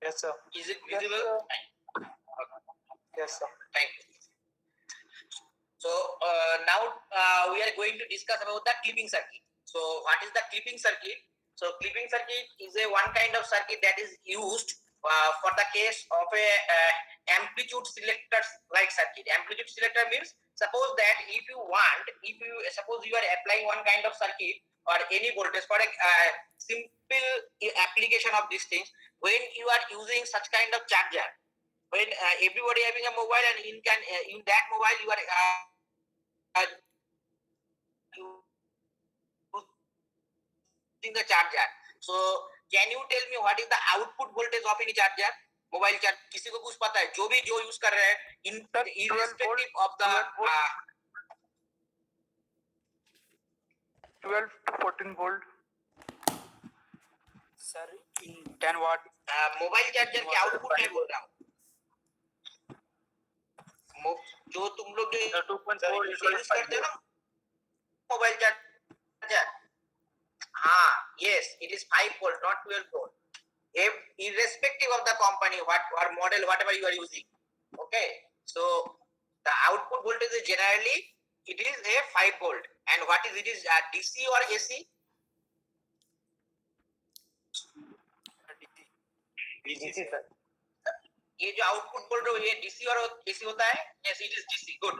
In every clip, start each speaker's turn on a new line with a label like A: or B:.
A: Yes, sir.
B: Is it visible?
A: Yes, yes, sir.
B: Thank you. So now we are going to discuss about the clipping circuit. So what is the clipping circuit? So clipping circuit is a one kind of circuit that is used for the case of a amplitude selector like circuit. Amplitude selector means suppose that if you suppose you are applying one kind of circuit or any voltage for a simple application of these things, when you are using such kind of charger, when everybody having a mobile and in that mobile you are using the charger. So can you tell me what is the output voltage of any charger? Mobile charge किसी को कुछ पता है? जो भी जो use कर रहे हैं irrespective of the
A: 12 to 14 volt.
C: Sir in 10 watt
B: mobile charger के आउटपुट में बोल रहा हूँ, जो तुम लोग जो यूज करते हो ना मोबाइल चार्जर, हाँ, yes, it is 5 volt, not 12 volt. Irrespective of the company, what or model, whatever you are using. Okay, so the output voltage is generally it is a 5 volt. And what is it is DC or AC?
A: DC, sir.
B: ये जो output बोल रहे हो ये DC और AC होता है? Yes, it is DC. Good.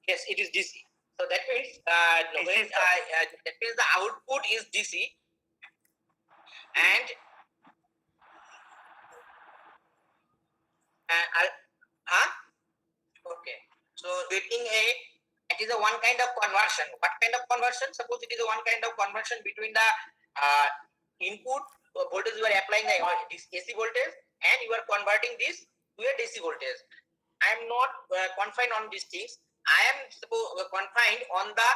B: Yes, it is DC. So that means that means the output is DC and okay. So getting it is a one kind of conversion. What kind of conversion? Suppose it is a one kind of conversion between the input voltage you are applying this AC voltage and you are converting this to a DC voltage. I am not confined on these things. I am confined on the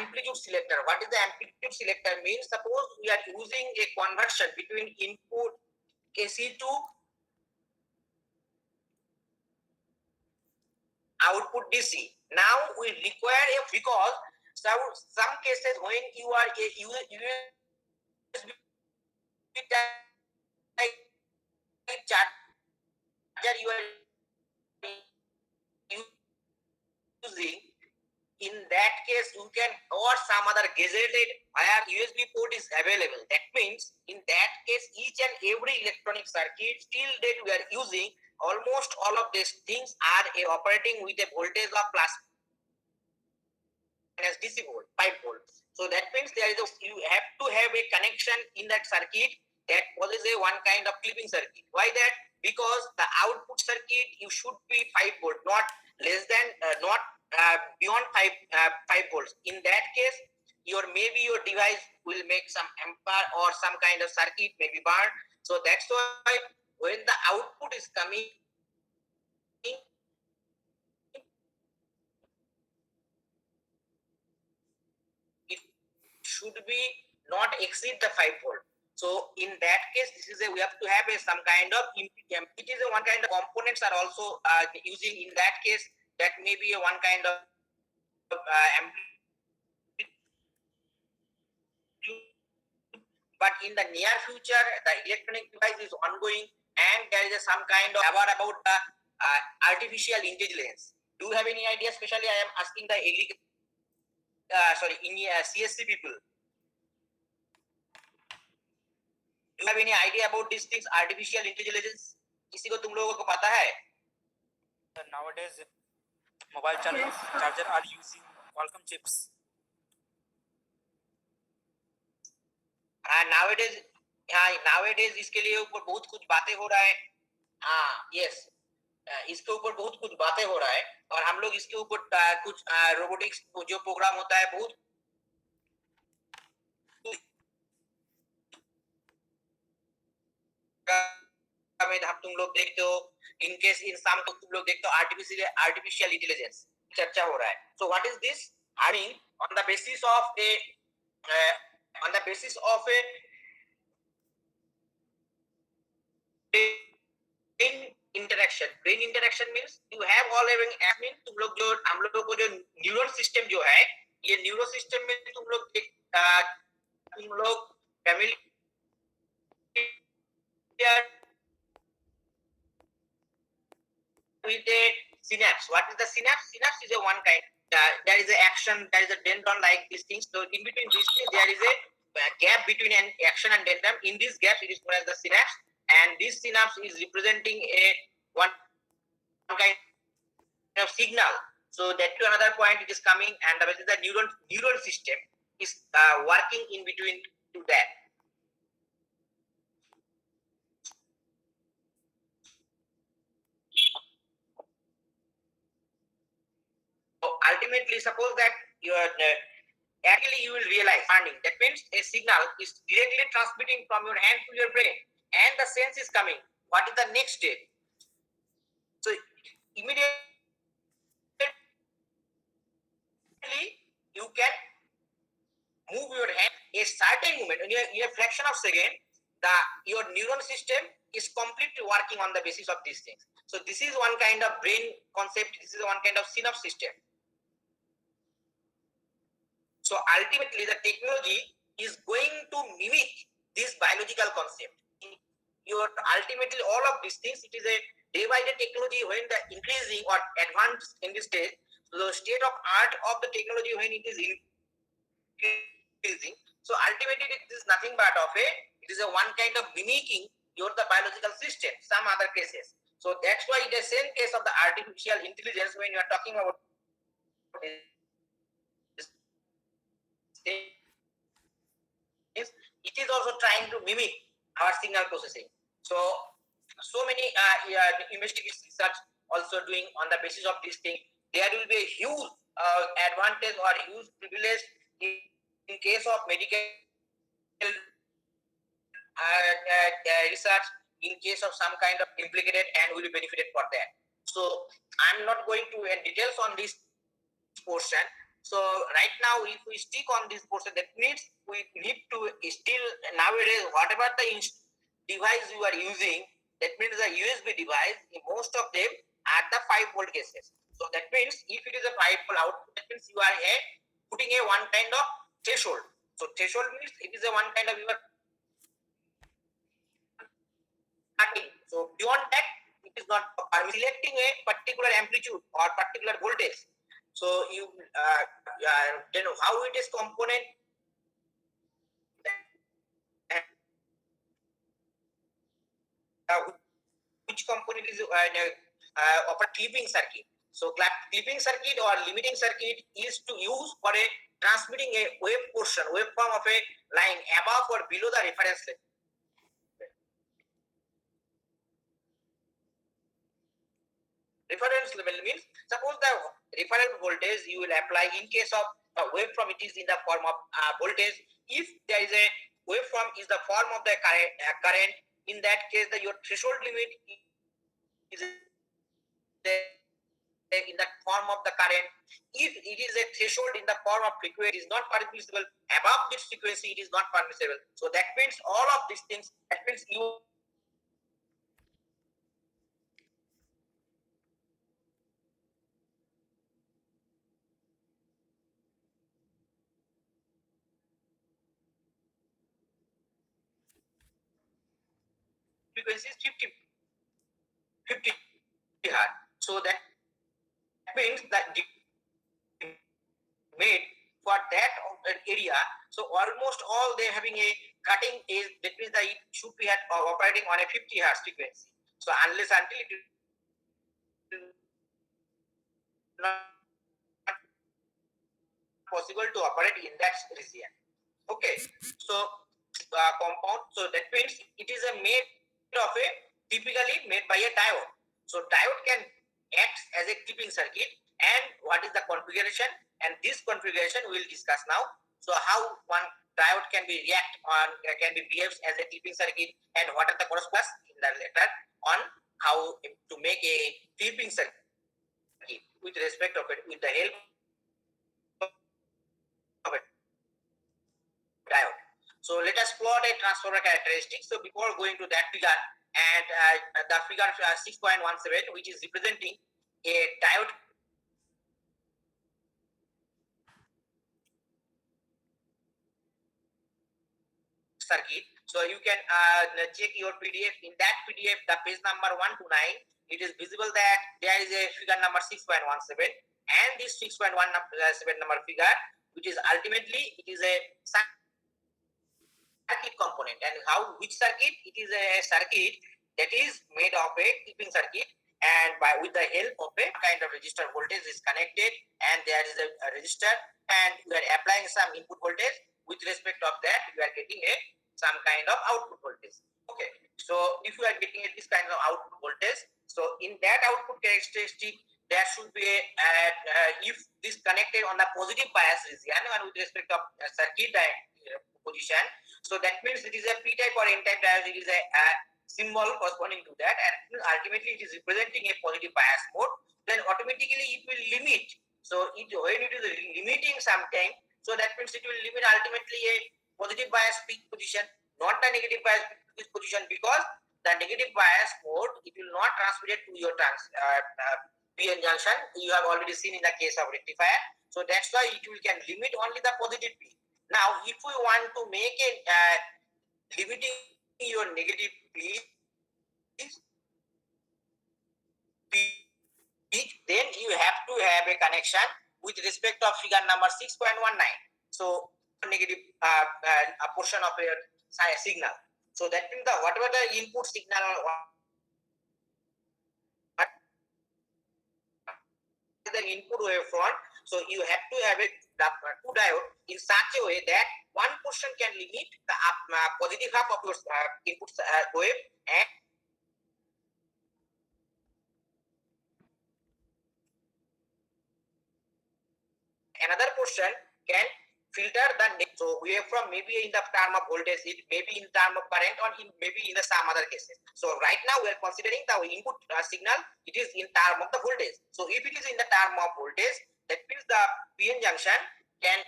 B: amplitude selector. What is the amplitude selector means? Suppose we are using a conversion between input AC to output DC. Now we require because some cases when you are a USB charger you are using, in that case you can or some other gazetted where USB port is available. That means in that case each and every electronic circuit till date we are using, almost all of these things are operating with a voltage of plus minus DC volt, 5 volts. So that means you have to have a connection in that circuit that possesses a one kind of clipping circuit. Why that? Because the output circuit you should be 5 volt, not less than not beyond 5 volts. In that case, maybe your device will make some ampere or some kind of circuit may be burned. So that's why when the output is coming, it should be not exceed the 5 volt. So in that case, we have to have some kind of it is a one kind of components are also using in that case that may be a one kind of but in the near future the electronic device is ongoing and there is some kind of about the artificial intelligence. Do you have any idea? Especially I am asking the CSC people. Do you have any idea about these things? Artificial intelligence. किसी को तुम लोगों को पता है?
C: Nowadays, mobile charger are using Qualcomm chips.
B: nowadays इसके लिए ऊपर बहुत कुछ बातें हो रहा है. yes, इसके ऊपर बहुत कुछ बातें हो रहा है और हम लोग इसके ऊपर कुछ रोबोटिक्स जो प्रोग्राम होता है बहुत हम तुम लोग देखते हो इनकेस इन शाम को तुम लोग देखते हो आर्टिफिशियल इंटेलिजेंस चर्चा हो रहा है. So what is this? I mean on the basis of A brain interaction means you have all having mean तुम लोग जो हम लोगों को जो न्यूरल सिस्टम जो है ये न्यूरो सिस्टम में तुम लोग family with a synapse. What is the synapse? Synapse is a one kind. There is a action, there is a dendron like these things. So in between these things, there is a gap between an action and dendron. In this gap, it is known as the synapse, and this synapse is representing a one kind of signal. So that to another point it is coming, and the neural system is working in between to that. So ultimately, suppose that actually you will realize learning. That means a signal is directly transmitting from your hand to your brain, and the sense is coming. What is the next step? So immediately you can move your hand a certain moment in a fraction of second. Your neuron system is completely working on the basis of these things. So this is one kind of brain concept. This is one kind of synapse system. So ultimately, the technology is going to mimic this biological concept. Ultimately, all of these things, it is a day by day technology when the increasing or advanced in this stage. So the state of art of the technology when it is increasing. So ultimately, it is nothing but it is a one kind of mimicking the biological system. Some other cases. So that's why the same case of the artificial intelligence when you are talking about it is also trying to mimic our signal processing. So many investigation research also doing on the basis of this thing. There will be a huge advantage or huge privilege in case of medical research, in case of some kind of implicated, and will be benefited for that. So I'm not going to details on this portion. So right now, if we stick on this portion, that means we need to still nowadays whatever the device you are using, that means the USB device, most of them are the 5-volt cases. So that means if it is a 5-volt output, that means you are putting a one kind of threshold. So threshold means it is a one kind of your cutting. So beyond that, it is not selecting a particular amplitude or particular voltage. So you then how it is component which component is of a clipping circuit. So clipping circuit or limiting circuit is to use for a transmitting a wave waveform of a line above or below the reference level. Reference level means suppose the reference voltage you will apply in case of a waveform, it is in the form of voltage. If there is a waveform is the form of the current, in that case your threshold limit is in the form of the current. If it is a threshold in the form of frequency, it is not permissible. Above this frequency, it is not permissible. So that means all of these things, that means you frequency is 50 hertz. So that means that made for that area. So almost all they having a cutting is, that means that it should be operating on a 50 hertz frequency. So unless until it is not possible to operate in that region. Okay, so compound. So that means it is typically made by a diode. So diode can act as a clipping circuit, and what is the configuration? And this configuration we will discuss now. So how one diode can be behaves as a clipping circuit, and what are the correspondence in the later on how to make a clipping circuit with respect of it, with the help of a diode. So let us plot a transformer characteristic. So before going to that figure, and the figure 6.17, which is representing a diode circuit. So So you can check your PDF. In that PDF, the page number 1 to 9, it is visible that there is a figure number 6.17, and this 6.17 number figure, which is ultimately it is a circuit component. And which circuit? It is a circuit that is made of a clipping circuit, and with the help of a kind of resistor voltage is connected, and there is a resistor, and we are applying some input voltage. With respect of that, we are getting some kind of output voltage. Okay, so if you are getting this kind of output voltage, so in that output characteristic, there should be if this connected on the positive bias region and with respect of circuit position, so that means it is a p-type or n-type diode. It is a symbol corresponding to that, and ultimately it is representing a positive bias mode. Then automatically it will limit. So when it is limiting something, so that means it will limit ultimately a positive bias peak position, not a negative bias peak position, because the negative bias mode, it will not transmit it to your PN junction. You have already seen in the case of rectifier. So that's why it will can limit only the positive peak. Now, if we want to make it limiting your negative peak, then you have to have a connection with respect of figure number 6.19. So negative a portion of your signal. So that means whatever the input signal the input wavefront, so you have to have a two diode in such a way that one portion can limit the positive half of your input wave, and another portion can filter the so wavefront maybe in the term of voltage, it may be in term of current, or maybe in the some other cases. So right now we are considering the input signal, it is in term of the voltage. So if it is in the term of voltage, that means the PN junction can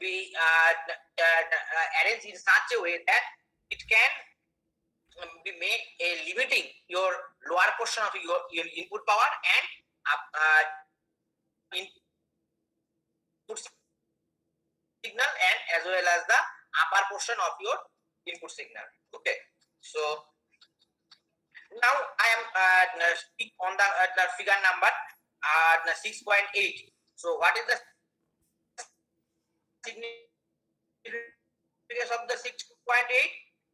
B: be arranged in such a way that it can be made limiting your lower portion of your input power and input signal, and as well as the upper portion of your input signal. Okay, so now I am speak on the figure number 6.8. So what is the significance of the 6.8?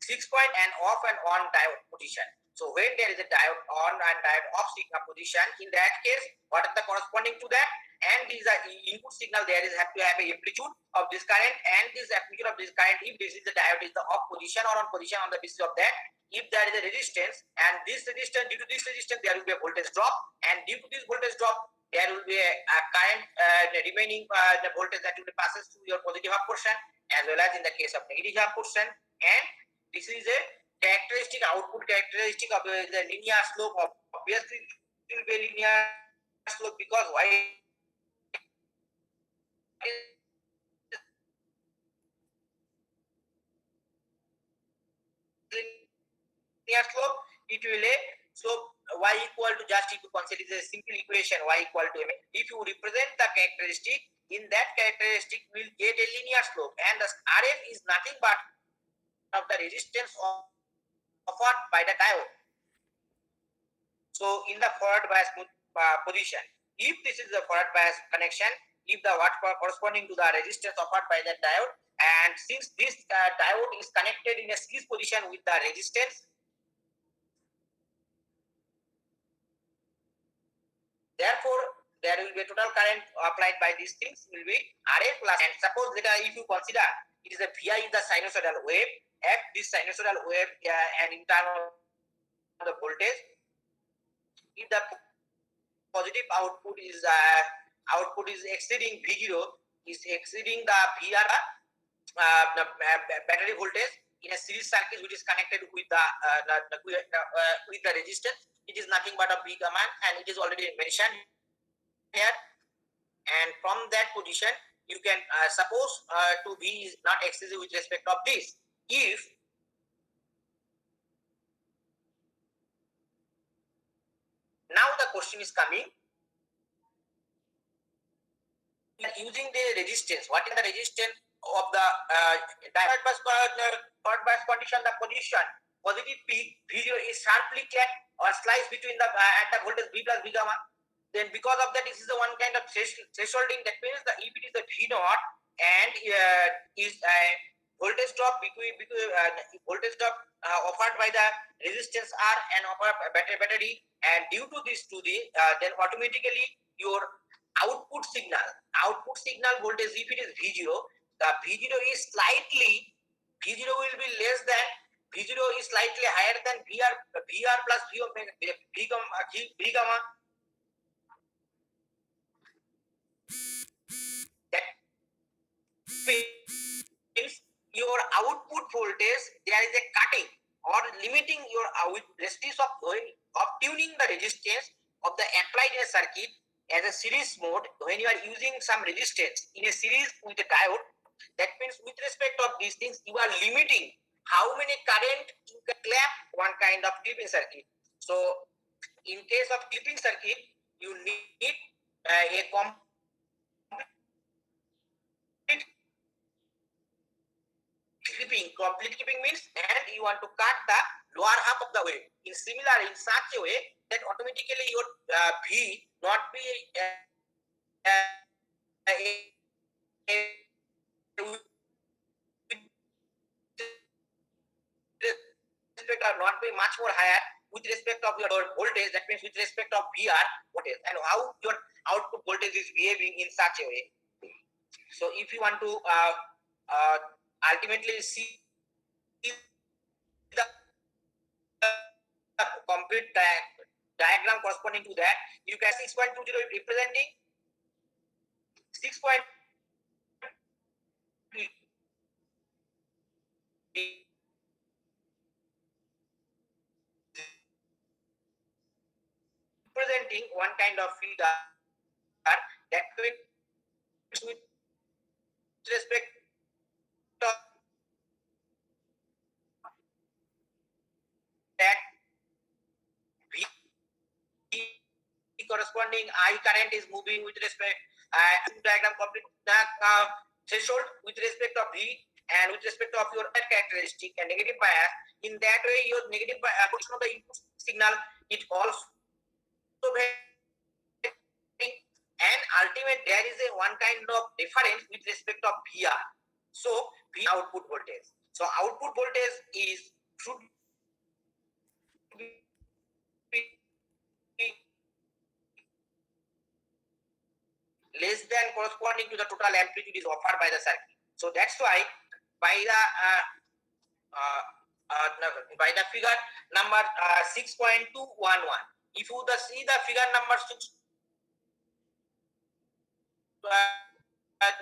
B: 6 point and off and on diode position. So when there is a diode on and diode off signal position, in that case, what is the corresponding to that? And these are input signal, there is have to have a amplitude of this current, and this amplitude of this current, if this is the diode is the off position or on position, on the basis of that, if there is a resistance, and this resistance, due to this resistance, there will be a voltage drop, and due to this voltage drop, there will be a current the remaining the voltage that will be passes through your positive half portion, as well as in the case of negative half portion. And this is a characteristic output characteristic of the linear slope. Obviously it will be a linear slope, because why? Linear slope, it will a slope y equal to, just if you consider a simple equation, y equal to m. If you represent the characteristic, in that characteristic will get a linear slope, and the RF is nothing but of the resistance offered by the diode. So in the forward bias position, if this is the forward bias connection, if the what corresponding to the resistance offered by the diode, and since this diode is connected in a series position with the resistance, therefore there will be a total current applied by these things will be RF plus. And suppose that if you consider it is a VI is the sinusoidal wave, f this sinusoidal wave and in terms of the voltage, if the positive output is exceeding V0, is exceeding the VR the battery voltage in a series circuit which is connected with the resistance, it is nothing but a V command, and it is already mentioned here. And from that position, you can suppose to V is not excessive with respect of this. If now the question is coming, using the resistance, what is the resistance of the third bus condition, the positive peak V0 is sharply cut or sliced between the at the voltage V plus V gamma. Then because of that, this is the one kind of thresholding. That means the if it is the V naught and is voltage drop between voltage drop offered by the resistance R and offered battery, and due to this then automatically your output signal voltage, if it is V0, the V0 is slightly, V0 will be less than, V0 is slightly higher than VR plus V gamma. That means your output voltage, there is a cutting or limiting your resistance of tuning the resistance of the applied in a circuit as a series mode when you are using some resistance in a series with a diode. That means with respect of these things, you are limiting how many current you can clap one kind of clipping circuit. So in case of clipping circuit, you need a complete clipping means, and you want to cut the lower half of the wave in such a way that automatically your V not be not be much more higher with respect of your voltage. That means with respect of VR voltage and how your output voltage is behaving in such a way. So if you want to ultimately see the complete diagram corresponding to that, you can 6.20 representing 6. Representing one kind of figure that with respect to that V corresponding I current is moving with respect diagram complete threshold with respect of V and with respect of your characteristic and negative bias. In that way, your negative portion of the input signal it also and ultimate there is a one kind of difference with respect of VR. So V output voltage. So output voltage is should be less than corresponding to the total amplitude is offered by the circuit. So that's why by the figure number 6.211, if you see the figure number 6.211, that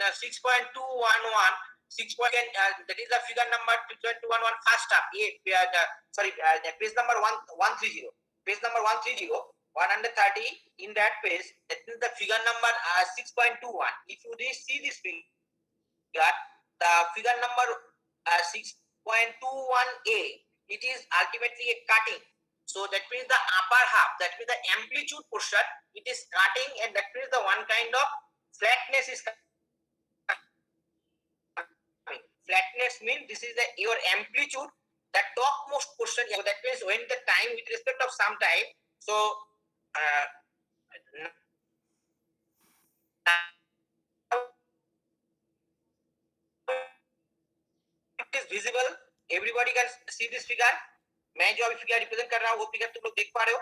B: is the figure number 6.211 first up. Page number 130. Page number 130, 130 in that page, that is the figure number 6.21. If you see this figure, the figure number 6.21a, it is ultimately a cutting. So that means the upper half, that means the amplitude portion, it is cutting, and that means the one kind of flatness is coming. Flatness means this is your amplitude, the topmost portion. So that means when the time with respect of some time, so it is visible, everybody can see this figure. मैं जो अभी figure represent कर रहा हूँ वो figure तुम लोग देख पा रहे हो?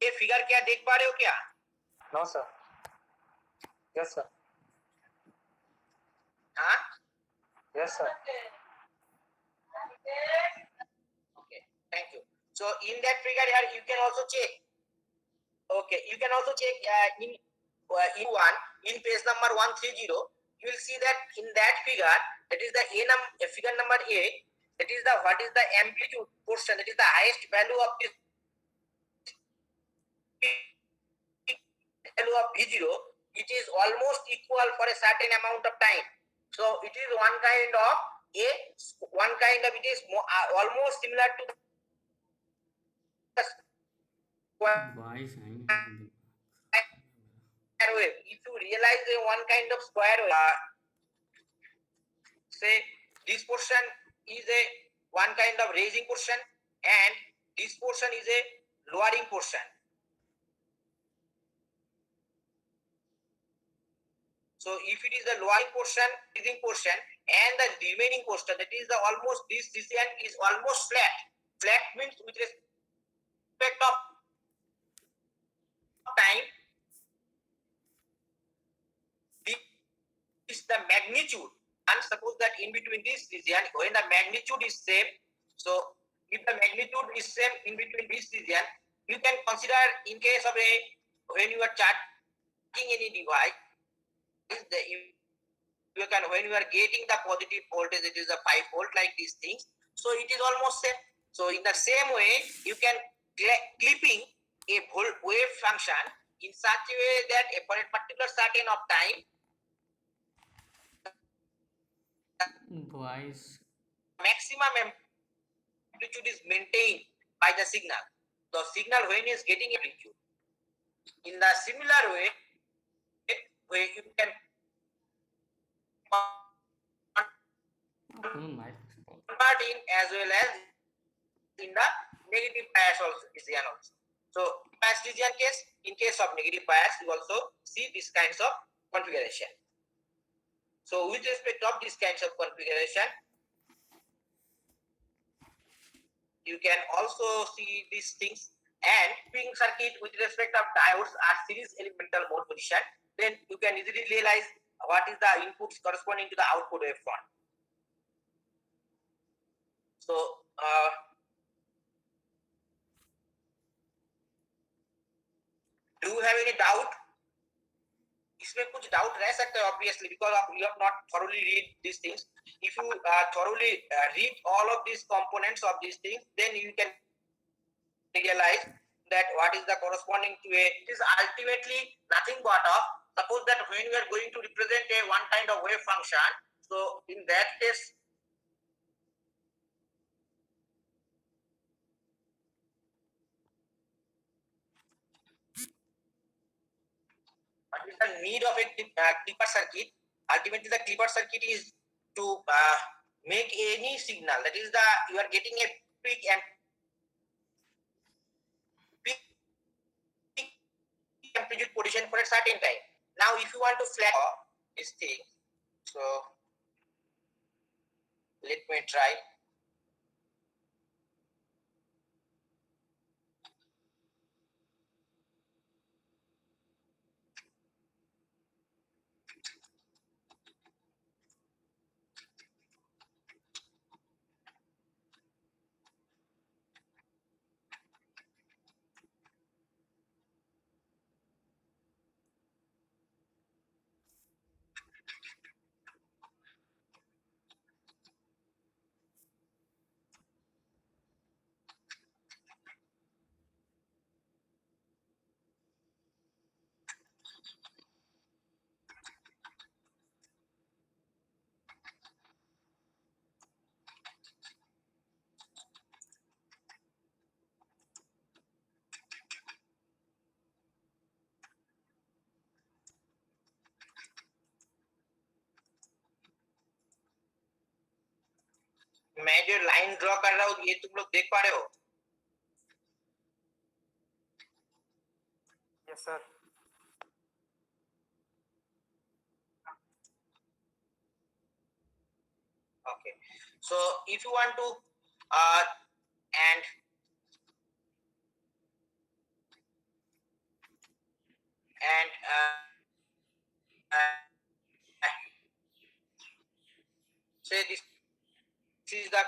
B: ये फिगर क्या देख पा रहे हो क्या?
A: No, sir. Yes, sir.
B: हाँ?
A: Yes, sir.
B: Okay, thank you. So in that figure here, you can also check. Okay, you can also check in page number 130. You will see that in that figure, that is the figure number A. that is the what is the amplitude portion, that is the highest value of this value of V0, it is almost equal for a certain amount of time. So it is one kind of it is almost similar to the
D: voice आई नहीं
B: square wave. If you realize one kind of square wave, say this portion is a one kind of raising portion and this portion is a lowering portion. So if it is the lowering portion, raising portion, and the remaining portion, that is the almost this region is almost flat. Flat means with respect of time, this is the magnitude. And suppose that in between this region, when the magnitude is same, so if the magnitude is same in between this region, you can consider in case of when you are charging any device, you can when you are getting the positive voltage, it is a 5 volt like these things. So it is almost same. So in the same way, you can clipping a wave function in such a way that for a particular certain of time,
D: voice
B: maximum amplitude is maintained by the signal. The signal when is getting amplitude. In the similar way, where you can convert in as well as in the negative bias also region also. So bias region case, in case of negative bias, you also see these kinds of configuration. So with respect of these kinds of configuration, you can also see these things. And ping circuit with respect of diodes are series elemental mode position, then you can easily realize what is the inputs corresponding to the output waveform. So do you have any doubt? इसमें कुछ doubt रह सकता है obviously because you have not thoroughly read these things. If you thoroughly read all of these components of these things, then you can realize that what is the corresponding to it is ultimately nothing but of, suppose that when we are going to represent a one kind of wave function, so in that case what is the need of a clipper circuit? Ultimately the clipper circuit is to make any signal, that is the you are getting a peak and amplitude position for a certain time. Now if you want to flat this thing, so let me try. मैं जो line draw कर रहा हूँ ये तुम लोग देख पा रहे हो?
C: Yes, sir.
B: Okay. So if you want to and say this is the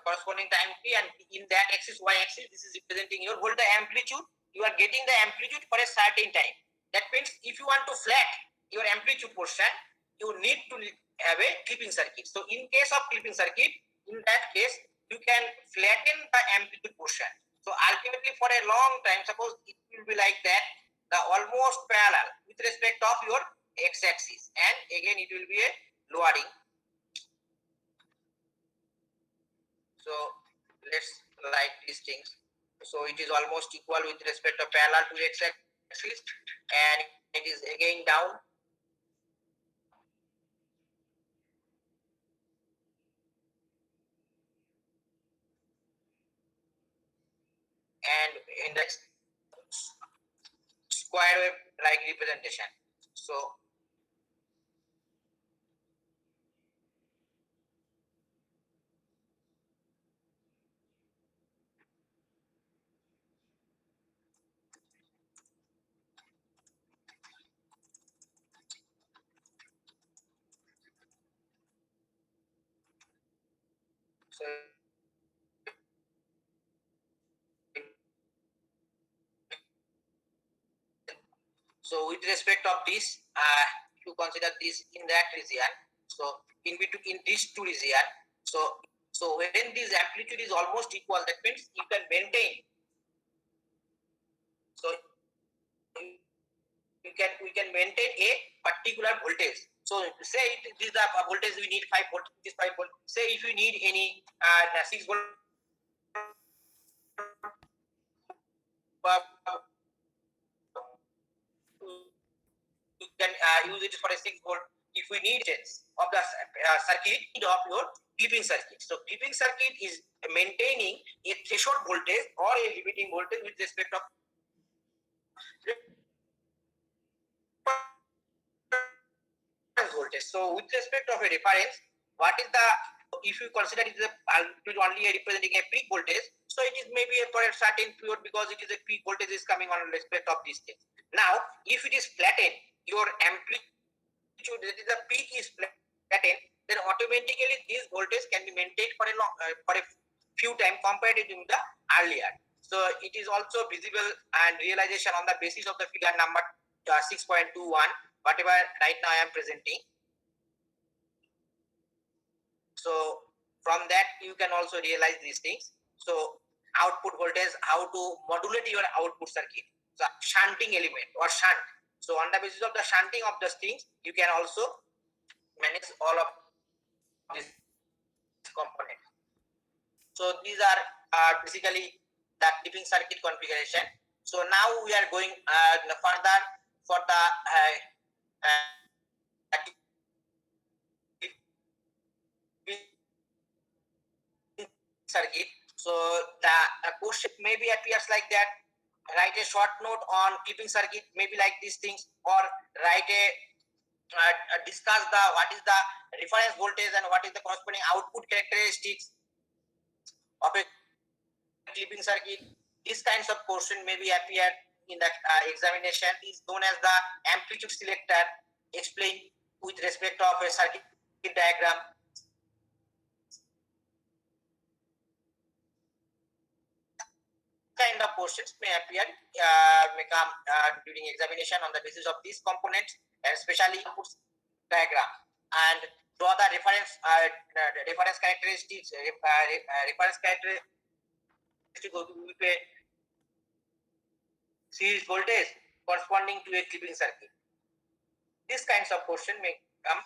B: corresponding time t, and in that axis y axis this is representing your whole the amplitude. You are getting the amplitude for a certain time. That means if you want to flat your amplitude portion, you need to have a clipping circuit. So in case of clipping circuit, in that case, you can flatten the amplitude portion. So ultimately, for a long time, suppose it will be like that, the almost parallel with respect of your x-axis, and again it will be a lowering. So let's write these things. So it is almost equal with respect of parallel to x-axis, and it is again down. And in the square wave like representation. So so so with respect of this, you consider this in that region. So in between in these two region, so when this amplitude is almost equal, that means you can maintain. So we can maintain a particular voltage. So say this is the voltage we need 5 volt. This 5 volt. Say if you need any 6 volt. You can use it for a 6 volt. If we need of the circuit of your clipping circuit. So clipping circuit is maintaining a threshold voltage or a limiting voltage with respect of voltage. So with respect of a reference, what is the, if you consider it is only representing a peak voltage, so it is maybe for a certain period because it is a peak voltage is coming on respect of these things. Now, if it is flattened, your amplitude, that is the peak is flattened, then automatically this voltage can be maintained for a few times compared to the earlier. So it is also visible and realization on the basis of the figure number 6.21, whatever right now I am presenting. So from that you can also realize these things. So output voltage, how to modulate your output circuit. So shunting element or shunt. So on the basis of the shunting of those things, you can also manage all of these components. So these are basically the clipping circuit configuration. So now we are going further for the circuit. So the question maybe appears like that. Write a short note on clipping circuit, maybe like these things, or write a discuss the what is the reference voltage and what is the corresponding output characteristics of a clipping circuit. These kinds of question may be appear in the examination. Is known as the amplitude selector. Explain with respect of a circuit diagram. Kind of questions may appear may come during examination on the basis of these components, and especially inputs diagram, and draw the reference characteristics. Reference characteristics with a series voltage corresponding to a clipping circuit. These kinds of question may come,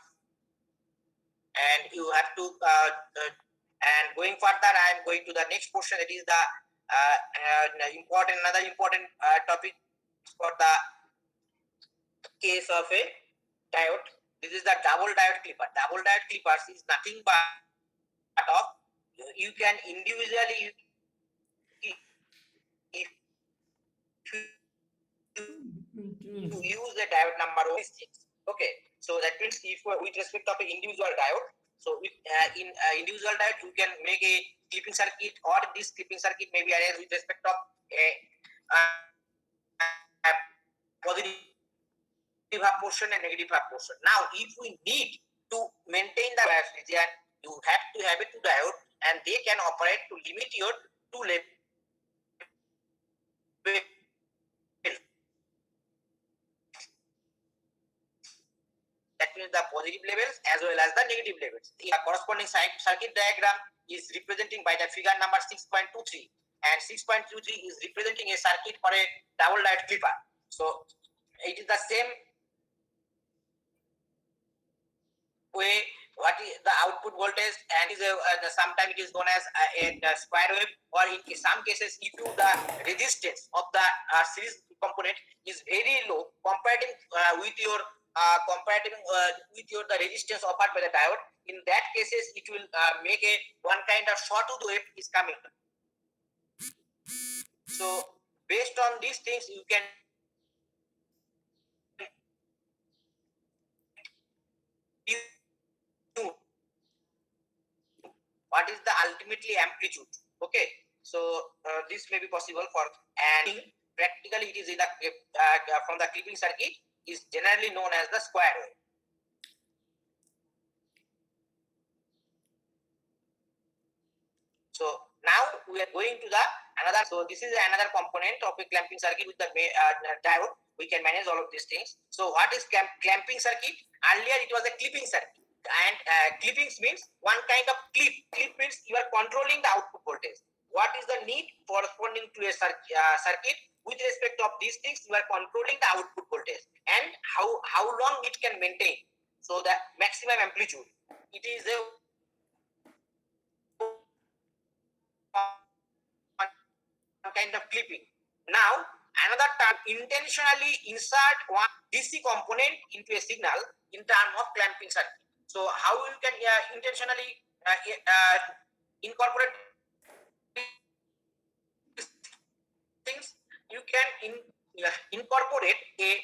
B: and you have to. And going further, I am going to the next question. It is the another important topic for the case of a diode. This is the double diode clipper. Double diode clippers is nothing but of you can individually if you use the diode number of 6. Okay, so that means if with respect of an individual diode, so with in individual diode you can make a clipping circuit, or this clipping circuit may be arranged with respect of a positive half portion and negative half portion. Now, if we need to maintain the bias region, you have to have a two diode, and they can operate to limit your two level. That means between the positive levels as well as the negative levels. The corresponding circuit diagram is representing by the figure number 6.23, and 6.23 is representing a circuit for a double diode clipper. So it is the same way. What is the output voltage, and is sometimes it is known as a square wave, or in some cases if you the resistance of the series component is very low compared with your the resistance offered by the diode. In that cases it will make a one kind of sawtooth wave is coming. So based on these things you can what is the ultimately amplitude. Okay, so this may be possible for, and practically it is in the from the clipping circuit is generally known as the square wave. So now we are going to the another. So this is another component of a clamping circuit with the diode. We can manage all of these things. So what is clamping circuit? Earlier it was a clipping circuit, and clippings means one kind of clip. Clip means you are controlling the output voltage. What is the need corresponding to a circuit? With respect of these things, you are controlling the output voltage and how long it can maintain. So the maximum amplitude. It is a kind of clipping. Now another term, intentionally insert one DC component into a signal in term of clamping circuit. So how you can intentionally incorporate things? You can incorporate a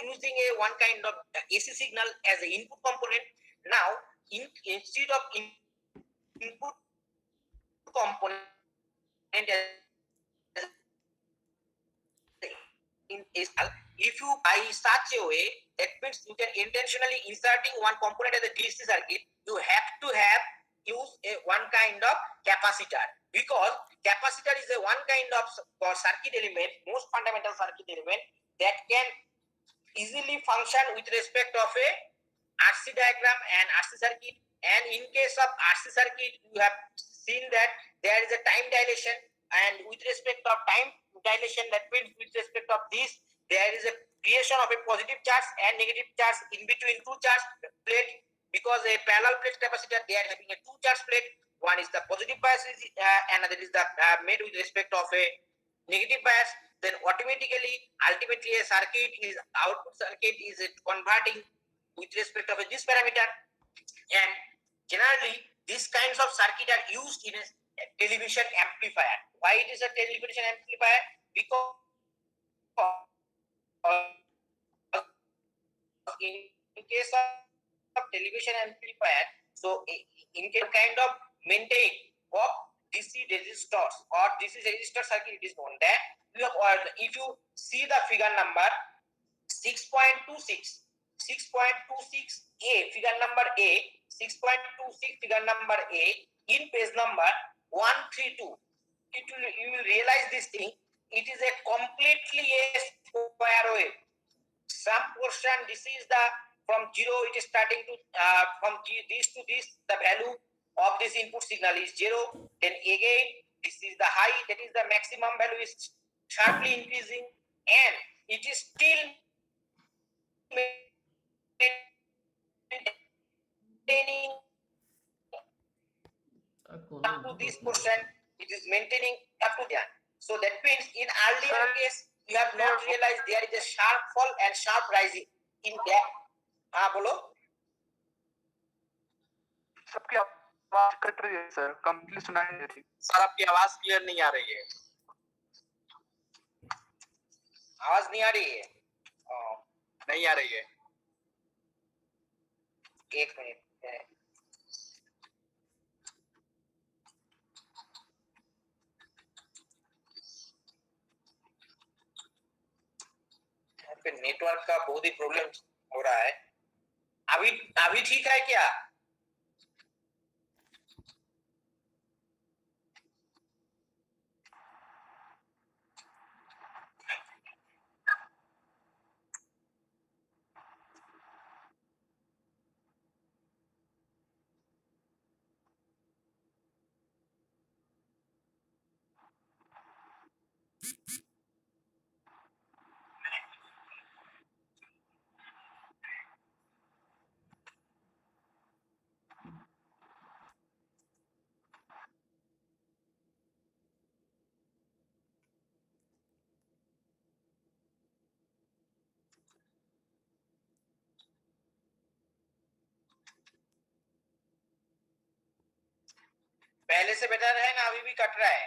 B: using a one kind of AC signal as an input component. Now instead of input component if you by such a way, that means you can intentionally inserting one component as a DC circuit, you have to have use a one kind of capacitor, because capacitor is a one kind of circuit element, most fundamental circuit element that can easily function with respect of a RC diagram and RC circuit. And in case of RC circuit, you have seen that there is a time dilation, and with respect of time dilation, that means with respect of this, there is a creation of a positive charge and negative charge in between two charge plate, because a parallel plate capacitor, they are having a two charge plate. One is the positive bias, another is the made with respect of a negative bias. Then ultimately a circuit is output circuit is converting with respect of this parameter. And generally these kinds of circuit are used in a television amplifier. Why it is a television amplifier? Because in case of television amplifier, so in kind of maintain of DC resistors or DC resistor circuit, it is known that you have, if you see the figure number 6.26 A, figure number A, 6.26 figure number A, in page number 132, you will realize this thing. It is a completely a square wave. Some portion, this is the from 0, it is starting to from this to this, the value of this input signal is 0. Then again this is the high, that is the maximum value is sharply increasing, and it is still maintaining up to this portion, it is maintaining up to there. So that means in earlier case you have not realized there is a sharp fall and sharp rising in that. बोलो
A: सबकी आवाज cut रही है sir, complete सुनाई नहीं दे रही।
B: Sir आपकी आवाज क्लियर नहीं आ रही है। आवाज नहीं आ रही है? नहीं आ रही है। एक मिनट, नेटवर्क का बहुत ही प्रॉब्लम हो रहा है। अभी ठीक है क्या? पहले से बेटर है ना, अभी भी कट रहा है?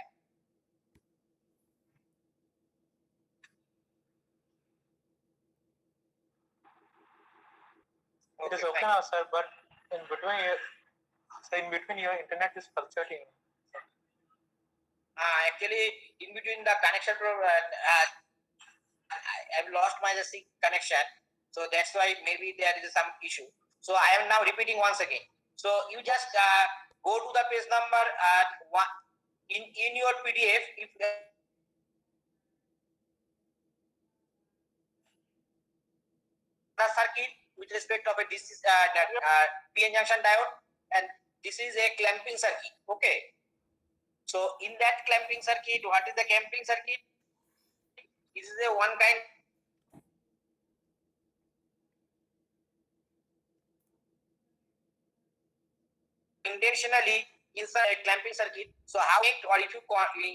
E: It is
B: Okay,
E: okay
B: fine.
E: now, sir, but in between your internet is fluctuating.
B: Actually, in between the connection, I've lost my connection, so that's why maybe there is some issue. So I am now repeating once again. So you just go to the page number one in your PDF. If the circuit with respect of a DC PN junction diode, and this is a clamping circuit. Okay. So in that clamping circuit, what is the clamping circuit? This is a one kind intentionally inside a clamping circuit. So how or if you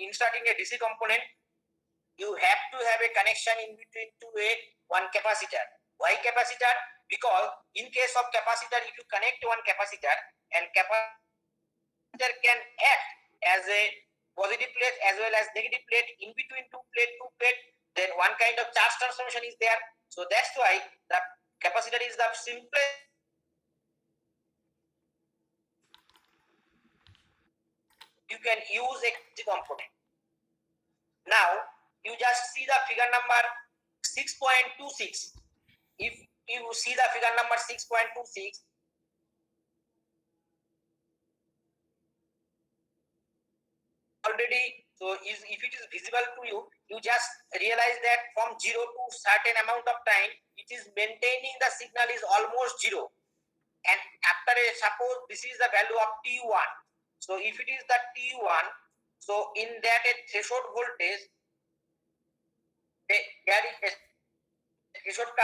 B: inserting a DC component, you have to have a connection in between to a one capacitor. Why capacitor? Because in case of capacitor, if you connect one capacitor, and capacitor can act as a positive plate as well as negative plate in between two plate, then one kind of charge transformation is there. So that's why the capacitor is the simplest. You can use a component. Now you just see the figure number 6.26. If you see the figure number 6.26, already, so if it is visible to you, you just realize that from 0 to certain amount of time, it is maintaining the signal is almost 0. And after a, suppose this is the value of T1. So if it is the T1, so in that a threshold voltage, there is a threshold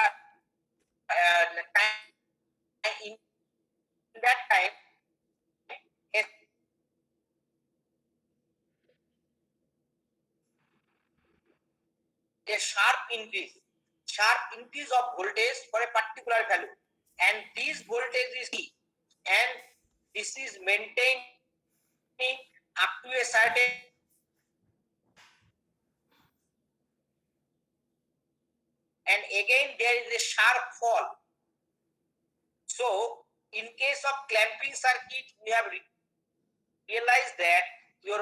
B: in that time, a sharp increase of voltage for a particular value, and this voltage is key, and this is maintaining up to a certain, and again there is a sharp fall. So in case of clamping circuit, we have realized that your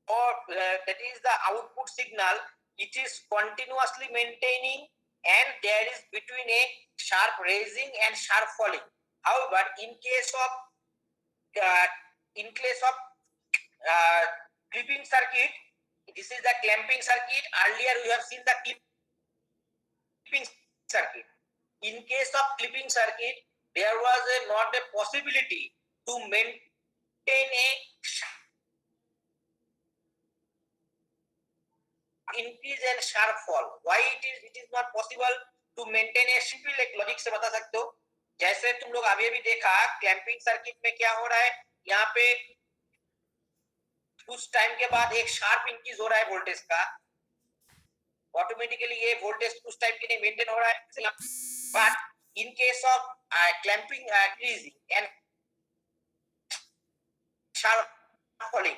B: or that is the output signal, it is continuously maintaining, and there is between a sharp raising and sharp falling. However, in case of clipping circuit, this is the clamping circuit. Earlier we have seen the clipping circuit. In case of clipping circuit, there was not a possibility to maintain a increase and sharp fall. Why it is not possible to maintain a simple एक logic से बता सकते हो? जैसे तुम लोग अभी अभी देखा क्लैंपिंग सर्किट में क्या हो रहा है, यहाँ पे कुछ टाइम के बाद एक शार्प इंक्रीज हो रहा है वोल्टेज का, ऑटोमेटिकली ये वोल्टेज कुछ टाइम के लिए मेंटेन हो रहा है, but in case of clamping increasing and sharp falling,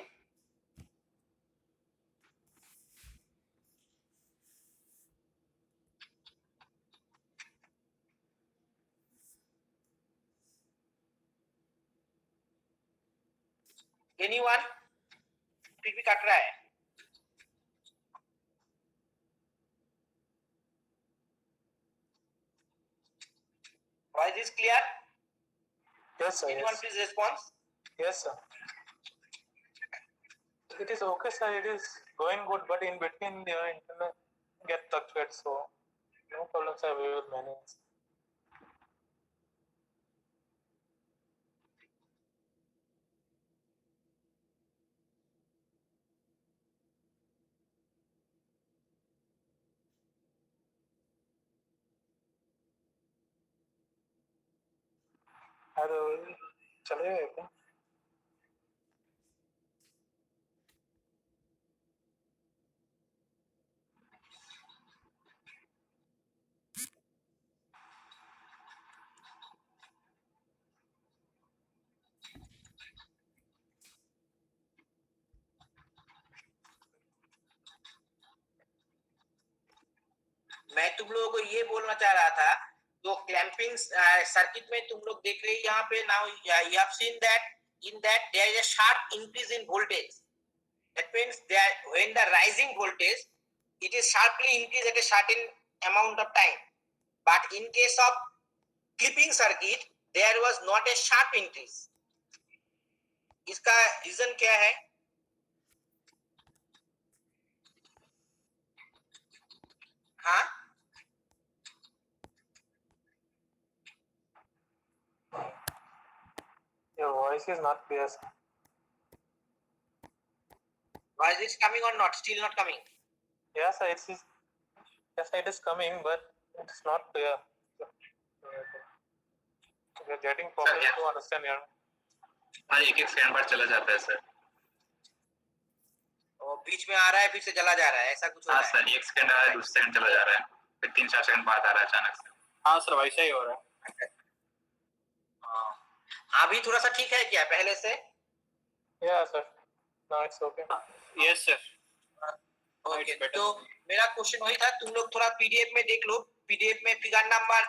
B: anyone फिर भी कट रहा है? Is this clear?
E: Yes, sir.
B: Anyone
E: Yes.
B: please respond?
E: Yes, sir. It is okay, sir. It is going good, but in between your internet get fluctuates, so no problem, sir. We will manage. अरे चलेगा क्या?
B: मैं तुम लोगों को ये बोलना चाह रहा था, तो क्लैंपिंग सर्किट में तुम लोग देख रहे हैं यहाँ पे, now you have seen that in that there is a sharp increase in voltage. That means that when the rising voltage, it is sharply increased at a certain amount of time. But in case of clipping circuit, there was not a sharp increase. इसका reason क्या है? हाँ,
E: Your voice is not clear, sir.
B: was it coming or not? Still not coming.
E: Yes, sir, it is. Yes, sir, it is coming, but it is not clear. We are getting problem
F: yeah.
E: to understand here.
F: हाँ एक एक second बाद चला जाता है sir.
B: और बीच में आ रहा है, फिर से चला जा रहा है, ऐसा कुछ हो
F: हाँ
B: रहा है.
F: सर, एक सेकंड आ रहा है, दूसरे सेकंड चला जा रहा है, फिर 3-4 सेकंड बाद आ रहा है अचानक से.
C: हाँ सर, वैसा ही हो रहा है.
B: अभी थोड़ा सा ठीक है क्या पहले से?
E: Yeah, sir. Now it's okay.
C: Yes sir.
B: Okay, तो मेरा क्वेश्चन वही था, तुम लोग थोड़ा पीडीएफ में देख लो. पीडीएफ में फिगर नंबर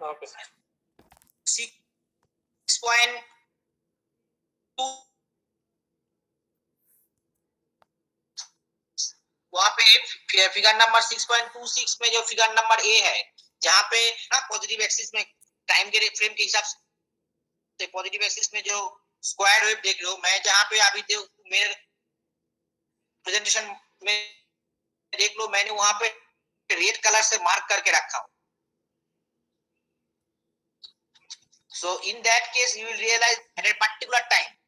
E: Okay, sir.
B: 6.2 वहाँ पे फिगर नंबर 6.26 में जो फिगर नंबर ए है, जहाँ पे ना पॉजिटिव एक्सिस में टाइम के फ्रेम के हिसाब से पॉजिटिव एक्सिस में जो स्क्वायर वेव देख रहे हो, मैं जहाँ पे अभी मेरे प्रेजेंटेशन में देख लो, मैंने वहाँ पे रेड कलर से मार्क करके रखा हूँ. So in that case, you will realize at a particular time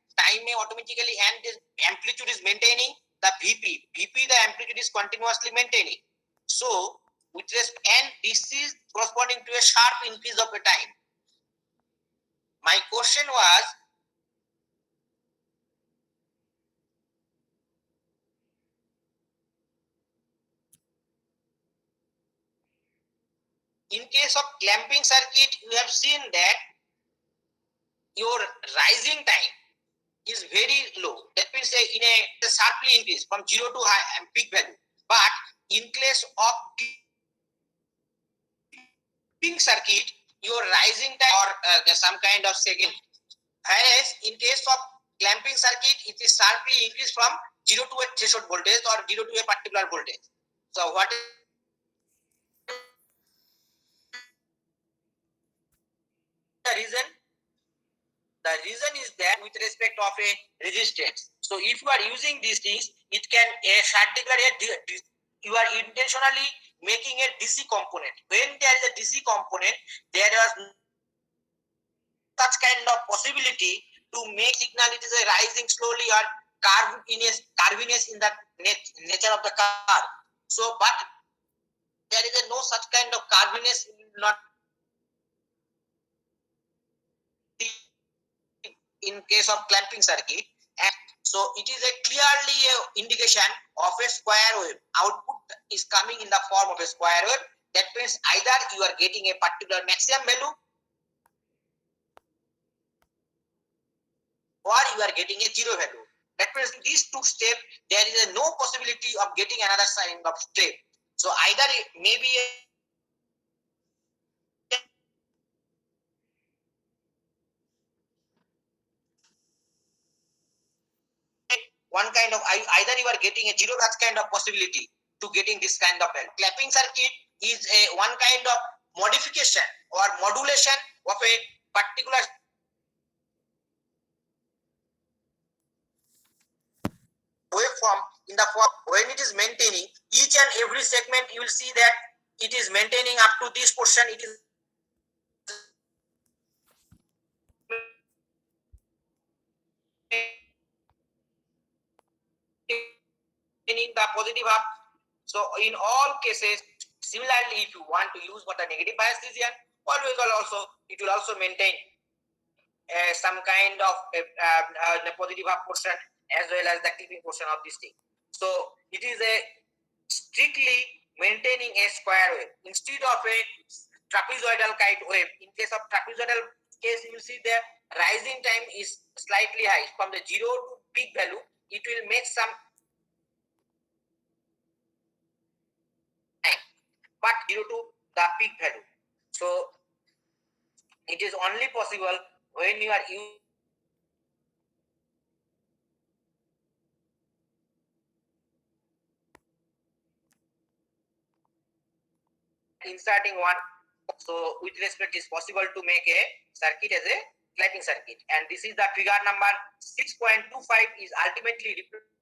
B: में automatically and this amplitude is maintaining the VP. VP, the amplitude is continuously maintaining. So with respect, and this is corresponding to a sharp increase of a time. My question was, in case of clamping circuit, you have seen that your rising time is very low. That means in a sharply increase from 0 to high peak value. But in case of clipping circuit, your rising time or some kind of second. Whereas in case of clamping circuit, it is sharply increased from 0 to a threshold voltage or 0 to a particular voltage. So what is the reason? The reason is that with respect of a resistance. So if you are using these things, it can you are intentionally making a DC component. When there is a DC component, there is such kind of possibility to make signal it is a rising slowly or curviness in the nature of the car. So, but there is no such kind of curviness, not in case of clamping circuit. And so it is a clearly a indication of a square wave. Output is coming in the form of a square wave. That means either you are getting a particular maximum value or you are getting a zero value. That means in these two steps, there is no possibility of getting another sign of step. So either it may be one kind of, either you are getting a zero such kind of possibility to getting this kind of value. Clamping circuit is a one kind of modification or modulation of a particular waveform in the form when it is maintaining each and every segment. You will see that it is maintaining up to this portion. It is maintaining the positive half. So in all cases, similarly, if you want to use for the negative bias region, always also it will also maintain some kind of the positive half portion as well as the clipping portion of this thing. So it is a strictly maintaining a square wave instead of a trapezoidal kite wave. In case of trapezoidal case, you will see the rising time is slightly high from the 0 to peak value. It will make some time. but 0 to the peak value. So it is only possible when you are inserting one. So with respect, is possible to make a circuit as a clamping circuit, and this is the figure number 6.25 is ultimately representing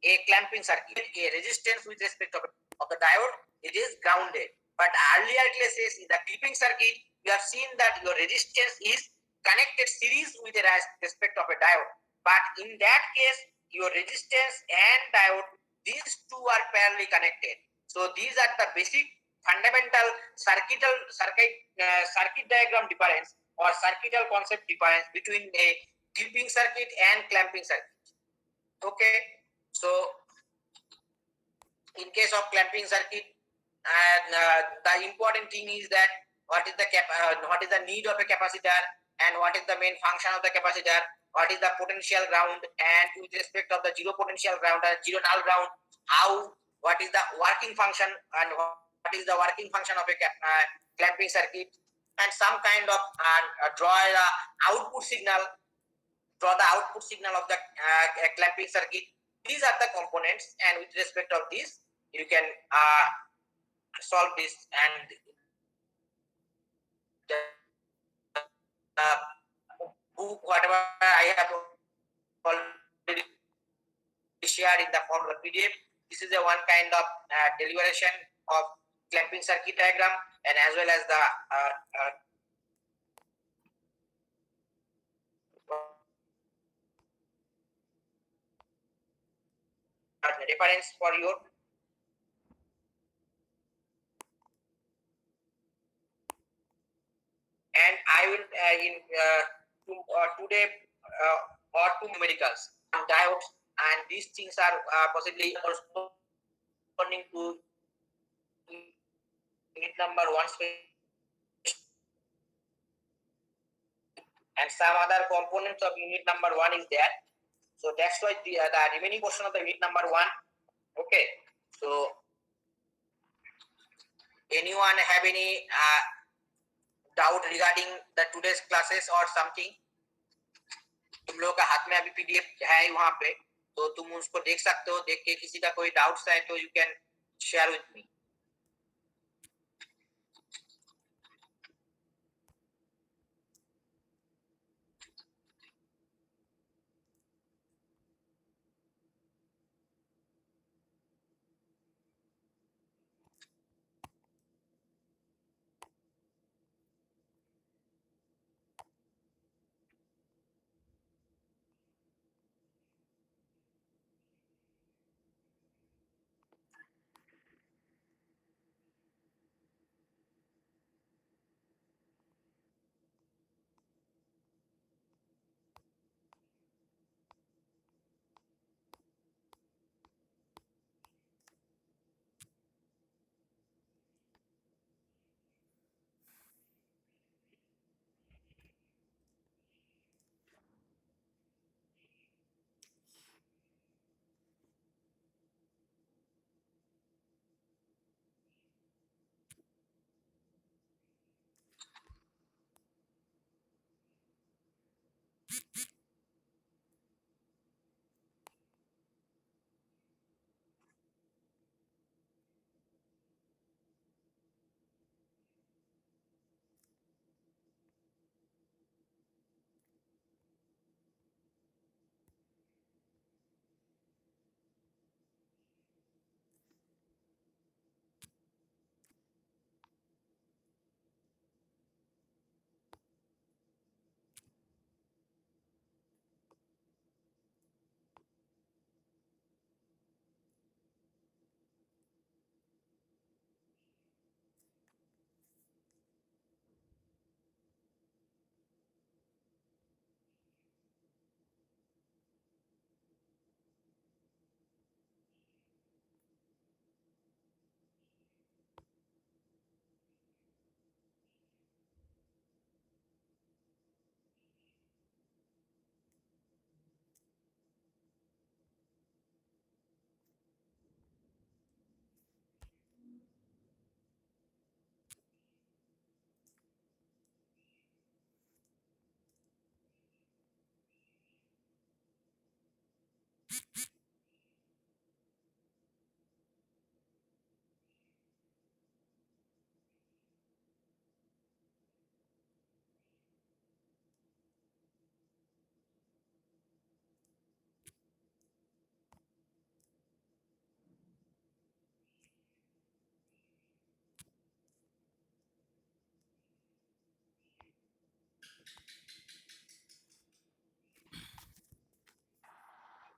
B: a clamping circuit. A resistance with respect of the diode, it is grounded. But earlier classes in the clipping circuit, you have seen that your resistance is connected series with a respect of a diode. But in that case, your resistance and diode, these two are parallelly connected. So these are the basic fundamental circuit diagram difference or circuital concept difference between a clipping circuit and clamping circuit. Okay, so in case of clamping circuit, and the important thing is that what is the need of a capacitor, and what is the main function of the capacitor, what is the potential ground, and with respect of the zero potential ground and zero null ground, what is the working function, and what is the working function of a clamping circuit, and some kind of draw the output signal of the clamping circuit. These are the components, and with respect of this, you can solve this, and book whatever I have already shared in the form of PDF. This is a one kind of derivation of clamping circuit diagram, and as well as the reference for your and I will today or two numericals diodes, and these things are possibly corresponding to unit number 1 and some other components of unit number 1 is there. So that's why the remaining portion of the unit number 1. Okay, so anyone have any doubt regarding the today's classes or something? तुम लोगों का हाथ में अभी PDF है वहां पे, तो तुम उसको देख सकते हो. देख के किसी का कोई डाउट्स है तो you can share with me.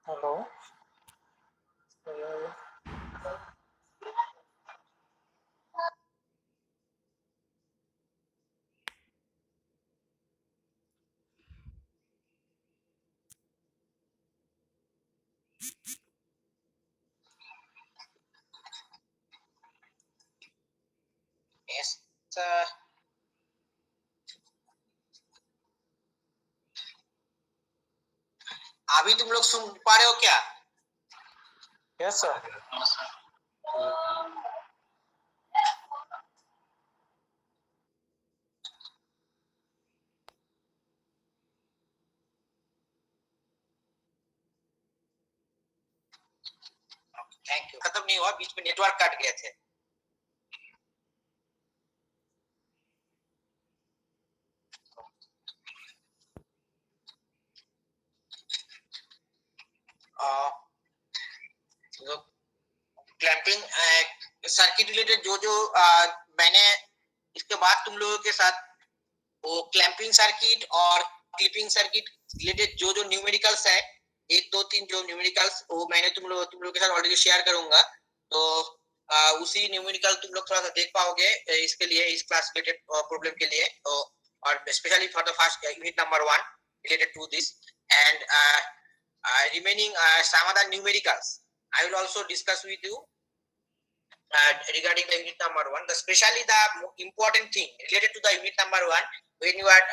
E: Hello.
B: Yes. अभी तुम लोग सुन पा रहे हो क्या?
E: Yes, sir.
B: Thank you. खत्म नहीं हुआ, बीच में नेटवर्क कट गए थे। क्लैंपिंग सर्किट रिलेटेड जो मैंने इसके बाद तुम लोगों के साथ वो क्लैंपिंग सर्किट और क्लिपिंग सर्किट रिलेटेड जो न्यूमेरिकल्स है, 1 2 3 जो न्यूमेरिकल्स वो मैंने तुम लोगों के साथ ऑलरेडी शेयर करूंगा। तो उसी न्यूमेरिकल तुम लोग थोड़ा सा देख पाओगे इसके लिए, इस क्लास रिलेटेड प्रॉब्लम के लिए। तो और specially for the first unit number 1 related to this, and remaining some other numericals I will also discuss with you regarding the unit number 1. Especially the important thing related to the unit number 1, when you are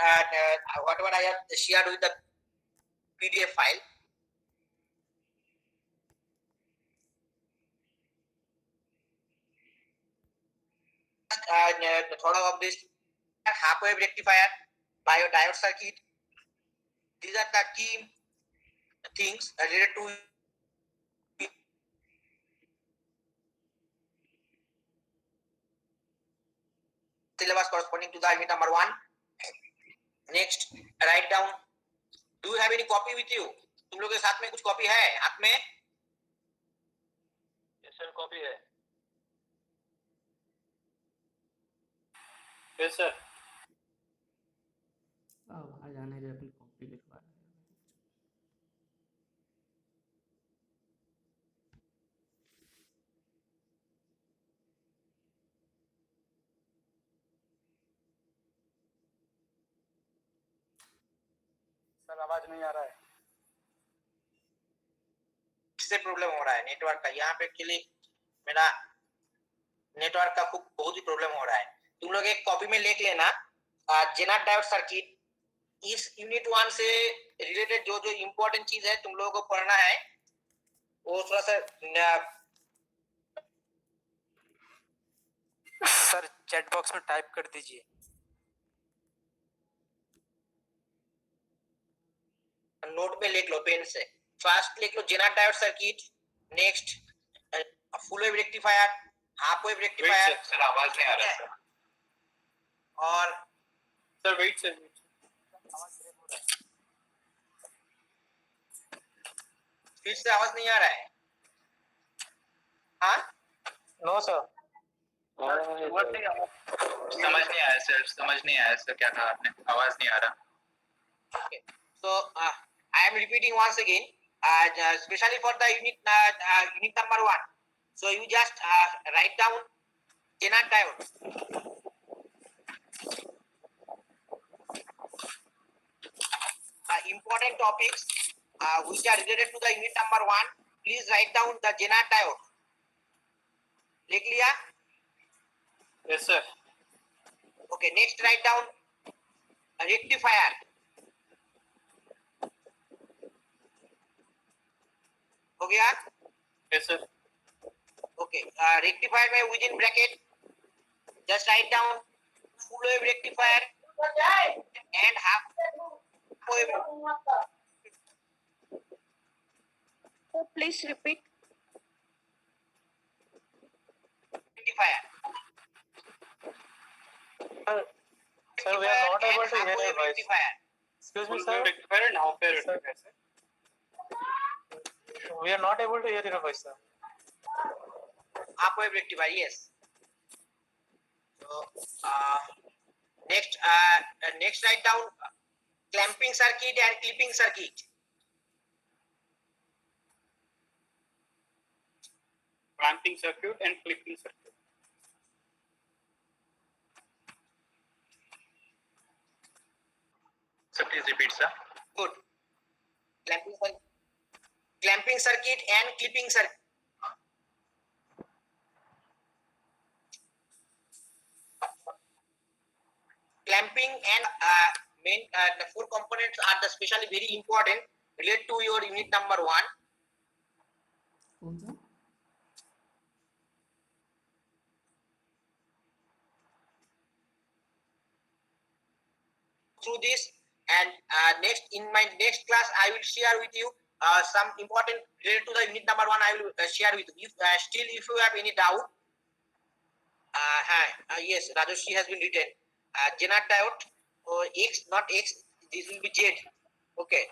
B: whatever I have shared with the PDF file. Thought of this half wave rectifier, biodiode circuit. These are the key things related to syllabus corresponding to the unit number 1. Next, write down. Do you have any copy with you? तुम लोगों के साथ में कुछ copy है हाथ में?
C: Yes sir, copy है. Yes sir.
D: आवाज आने दे, अपन कॉपी लिखवा रहे हैं।
E: सर आवाज नहीं आ रहा है।
B: इससे प्रॉब्लम हो रहा है नेटवर्क का। यहाँ पे एक्चुअली मेरा नेटवर्क का बहुत ही प्रॉब्लम हो रहा है। तुम लोग एक कॉपी में लिख लेना जेनर डायोड सर्किट। इस यूनिट 1 से रिलेटेड जो इंपॉर्टेंट चीज है तुम लोगों को पढ़ना है, वो थोड़ा सा
E: सर चैट बॉक्स में टाइप कर दीजिए।
B: नोट में लिख लो पेन से। फर्स्ट लिख लो zener diode circuit, next full wave rectifier, half wave rectifier.
F: Sir आवाज नहीं आ रहा है सर।
B: और
C: Sir wait sir.
B: फिर से आवाज नहीं आ रहा है। हाँ
E: नो सर।
F: समझ नहीं आया सर, समझ नहीं आया सर, क्या कहा आपने? आवाज नहीं आ रहा।
B: Okay. So I am repeating once again, especially for the unit number 1. So you just write down Zener diode. Important topics which are related to the unit number 1. Please write down the Zener diode. लिख लिया?
C: Yes sir.
B: Okay. Next, write down rectifier. हो गया?
C: Yes sir.
B: Okay. Rectifier में within bracket just write down full wave rectifier and half wave.
G: Sir, please repeat.
B: Rectifier.
E: Sir, we are not able to hear
B: Half-wave
E: your voice.
B: rectifier.
E: Excuse me,
C: Full
E: sir.
C: wave rectifier and half wave
E: Sir.
C: rectifier, sir.
E: We are not able to hear your voice, sir.
B: Half-wave rectifier, yes. So, next, write down clamping circuit and clipping circuit.
C: Clamping circuit and clipping circuit.
F: Sir, please repeat, sir.
B: Good. Clamping circuit and clipping circuit. Clamping and main the four components are the specially very important related to your unit number 1.
D: कौन सा?
B: Through this, and next in my next class I will share with you some important related to the unit number 1. I will share with you. Still, if you have any doubt, yes, Rajoshi has been written. Zener diode, X, not X. This will be Z. Okay.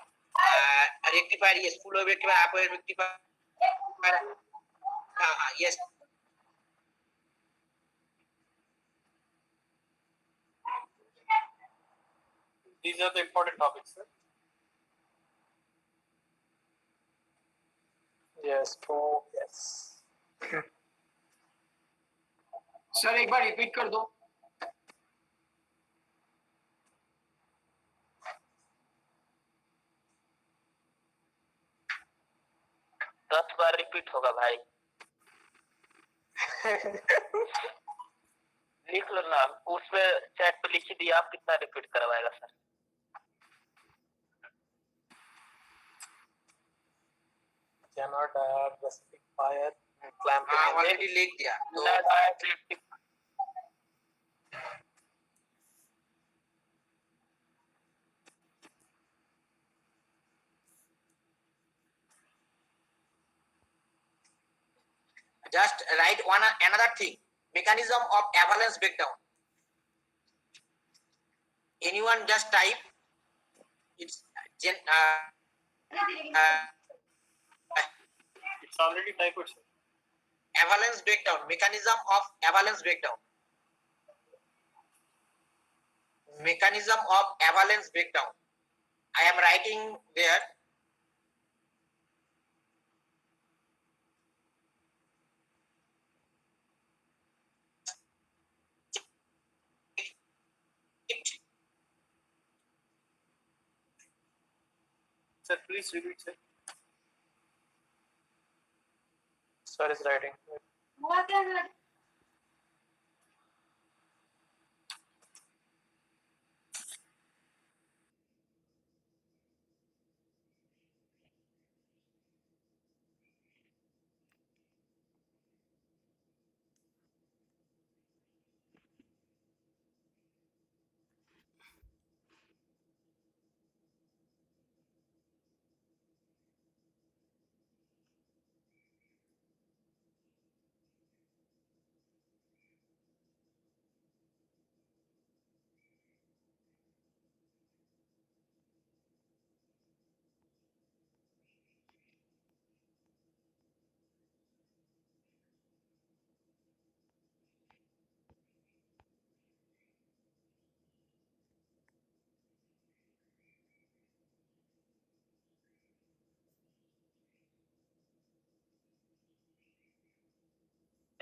B: Rectifier, yes. Full wave rectifier, half wave rectifier. Yes.
C: These are the important topics, sir.
E: Yes, oh, yes.
H: Sir एक बार repeat कर दो.
I: दस बार repeat होगा भाई. लिख लो ना, उसमें chat पे लिख दिया, आप कितना रिपीट करवाएगा sir?
E: Cannot add rectifier and clamping.
B: Already लिख दिया. Just write another thing. Mechanism of avalanche breakdown. Anyone just type. It's
C: It's already typed, sir.
B: avalanche breakdown. Mechanism of avalanche breakdown. Mechanism of avalanche breakdown. I am writing there.
C: Sir, please repeat, sir.
E: Sir is writing.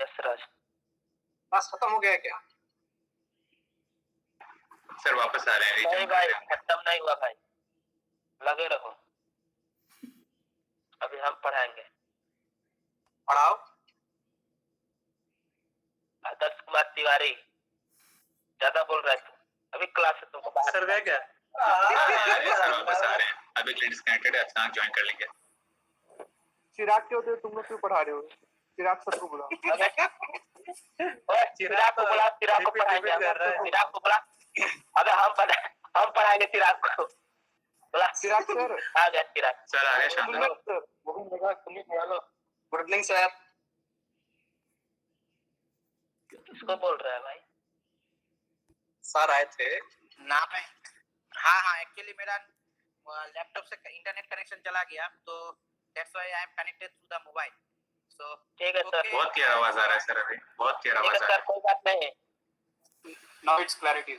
I: Yes Raj.
B: बस खत्म हो गया क्या?
F: Sir वापस आ रहे हैं.
I: नहीं
F: rejoin कर
I: भाई,
F: रहे हैं.
I: खत्म नहीं हुआ भाई, लगे रहो, अभी हम पढ़ाएंगे.
B: पढ़ाओ.
I: आदर्श कुमार तिवारी ज्यादा बोल रहा है तू. अभी क्लास से तुमको बाहर.
E: Sir, गया क्या?
F: सर वापस आ रहे हैं. अभी क्लिप डिस्कनेक्टेड है. अचानक ज्वाइन कर लेंगे.
A: चिराग क्यों होते हो तुम लोग? क्यों पढ़ा रहे हो? चिराग सर को बुलाओ.
I: चिराग को बुला, चिराग को पढ़ाएंगे. चिराग को बुला. अबे हम पढ़ाएंगे चिराग को. बुला
A: चिराग सर.
I: आ गया चिराग.
F: सर आ गए शानदार.
A: Sir
B: good evening sir.
I: किसको बोल रहा है भाई?
F: सर आए थे।
B: नाम है, हाँ एक्चुअली मेरा लैपटॉप से इंटरनेट कनेक्शन चला गया, तो that's why I am connected through the mobile. So
I: ठीक है सर।
F: बहुत क्लियर आवाज आ रहा है सर, अभी बहुत क्लियर
I: ठीक है
F: आवाज आ
I: सर,
F: रहा है।
I: कोई बात नहीं।
C: Now it's clarity.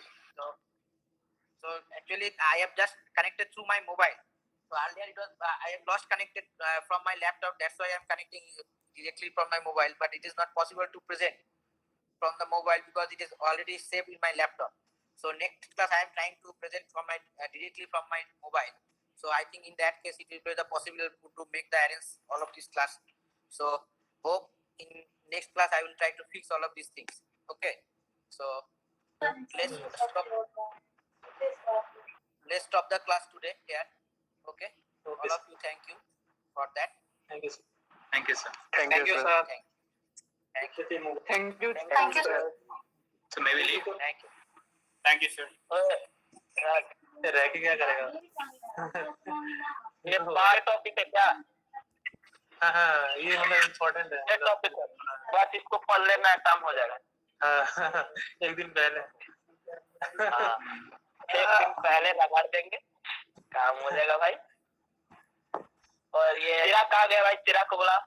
B: so actually I have just connected through my mobile. So earlier it was I have lost connected from my laptop, that's why I am connecting directly from my mobile, but it is not possible to present from the mobile because it is already saved in my laptop. So next class I am trying to present from my directly from my mobile. So I think in that case it will be the possible to make the arrange all of this class. So hope in next class I will try to fix all of these things. Okay, so let's stop the class today here. Okay,
E: Okay,
B: all of you, thank you for that.
E: thank you, sir.
F: Thank you sir.
A: Thank you, sir.
B: Thank you.
A: Thank you.
G: Thank you, sir.
F: So may be leave.
B: Thank you.
C: Thank you, sir.
E: Recce क्या करेगा?
I: ये बार topic है क्या?
E: हाँ, ये मतलब important
I: ये
E: है।
I: टॉपिक है, बस इसको पढ़ लेना, काम हो जाएगा।
E: हाँ, एक दिन पहले।
I: हाँ, एक दिन पहले लगा देंगे, काम हो जाएगा भाई। और ये चिराग कहाँ गया भाई? चिराग को बोला।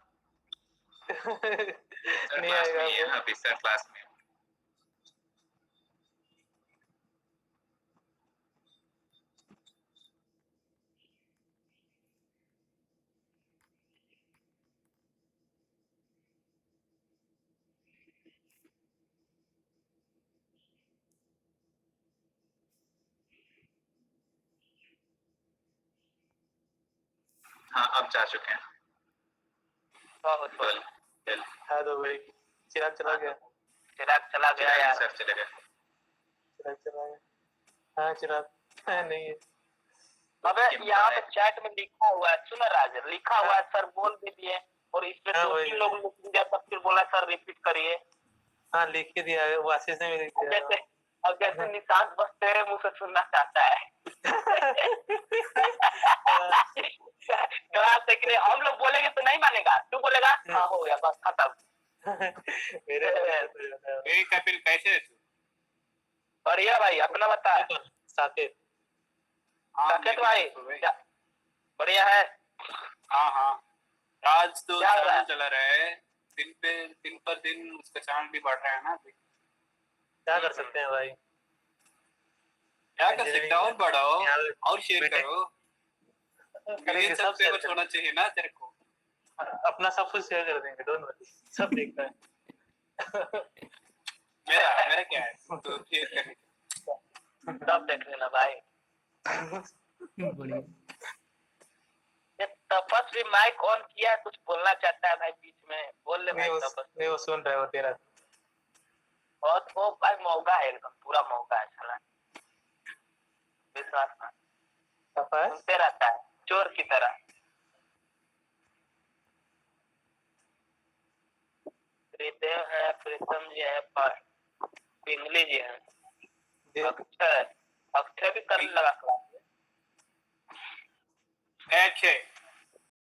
E: नहीं
F: क्लास
E: आएगा
F: में ही है अभी सर, क्लास में। हाँ अब जा चुके हैं।
I: बहुत
F: चल चल
E: हाँ तो भाई चिराग चला गया।
I: चिराग चला गया यार।
F: सर चले गए।
E: चिराग चला गया। हाँ चिराग नहीं है।
I: अबे यहाँ पे चैट में लिखा हुआ है, सुन राज, लिखा हुआ है सर बोल भी दिए, और इस पे
E: हाँ,
I: 2-3
E: वही।
I: लोग लिख दिया, तब फिर बोला सर रिपीट करिए।
E: हाँ लिख के दिया है, वो आशीष ने भी लिख दिया
I: जैसे अब जैसे निशांत बस तेरे मुंह से सुनना चाहता है। क्लास से कि नहीं, हम लोग बोलेंगे तो नहीं मानेगा, तू बोलेगा हाँ हो गया बस खत्म।
E: मेरे
C: Hey, Kapil, कैसे है तू?
I: बढ़िया भाई, अपना बता।
E: साकेत।
C: हाँ,
I: साकेत
C: मैं
I: भाई
C: ठीक हूँ भाई।
I: बढ़िया है।
C: हाँ। आज तो
I: क्या हो रहा है?
C: चैनल चला रहा है, दिन पर दिन उसका चैनल भी बढ़ रहा है ना।
E: क्या कर सकते हैं भाई?
C: क्या कर सकते हो? और बढ़ाओ
E: यार,
C: और शेयर
E: बेटे।
C: करो।
E: करेंगे,
C: मिलियन
E: सब
C: सब्सक्राइबर
E: शेयर
C: होना चाहिए ना तेरे को।
E: अपना सब कुछ शेयर कर देंगे, डोंट वरी, सब देखता है।
C: मेरा क्या है तो शेयर करने का।
I: सब देख लेना भाई।
D: बढ़िया।
I: ये तपस्वी माइक ऑन किया है, कुछ बोलना चाहता है भाई बीच में, बोल ले भाई तपस्वी।
E: नहीं वो सुन रहा है, वो तेरा।
I: बहुत वो भाई मौका है, एकदम पूरा मौका है साला, विश्वास ना
E: पापा है?
I: सुनते रहता है चोर की तरह। प्रीतम है, प्रीतम जी है, पिंगली जी है, अक्षय भी करने लगा क्लास।
C: अक्षय